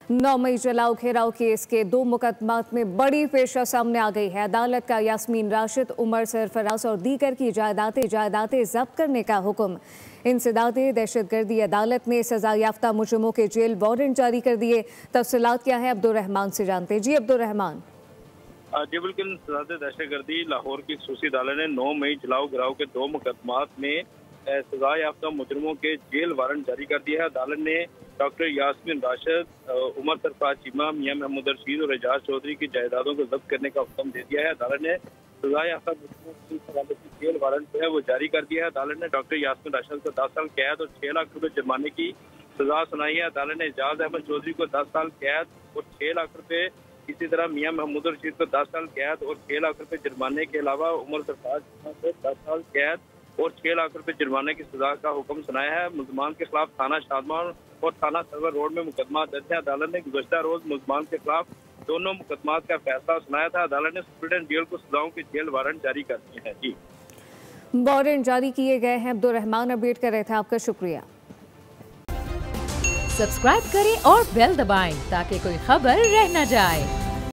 9 मई जलाओ घेराव केस के 2 मुकदमात में बड़ी पेशा सामने आ गई है। अदालत का यास्मीन राशिद, उमर सरफराज और दीगर की जायदादें जब्त करने का हुक्म। इंसदाद दहशतगर्दी अदालत ने सजा याफ्ता मुजरिमों के जेल वारंट जारी कर दिए। तफसीलात क्या है, अब्दुर्रहमान से जानते। जी अब्दुर्रहमान। जी बिल्कुल, इंसदाद दहशतगर्दी लाहौर की खसूसी अदालत ने 9 मई जलाओ गिराव के 2 मुकदमात में सजा याफ्ता मुजरिमों के जेल वारंट जारी कर दिया है। अदालत ने डॉक्टर यास्मीन राशिद, उमर सरफराज चीमा, मियां महमूद रशीद और एजाज चौधरी की जायदादों को जब्त करने का हुक्म दे दिया है। अदालत ने सजा याफ्ता मुजरिमों की जेल वारंट जो है वो जारी कर दिया है। अदालत ने डॉक्टर यास्मीन राशिद को 10 साल कैद और 6 लाख रुपए जुर्माने की सजा सुनाई है। अदालत ने एजाज अहमद चौधरी को 10 साल कैद और 6 लाख रुपए, इसी तरह मियां महमूद रशीद को 10 साल कैद और 6 लाख रुपए जुर्माने के अलावा उमर सरफराज को 10 साल कैद और 6 लाख रुपए जुर्माने की सजा का हुक्म सुनाया है। मुलजमान के खिलाफ थाना शादमान और थाना सर्वर रोड में मुकदमा दर्ज है। अदालत ने गुज़श्ता रोज मुलजमान के खिलाफ दोनों मुकदमात का फैसला सुनाया था। अदालत ने सुप्रीटेंडेंट जेल को सजाओं के जेल वारंट जारी कर दिए हैं। जी, वारंट जारी किए गए हैं। अब्दुर्रहमान अपडेट कर रहे थे, आपका शुक्रिया। सब्सक्राइब करें और बेल दबाएं ताकि कोई खबर रह न जाए।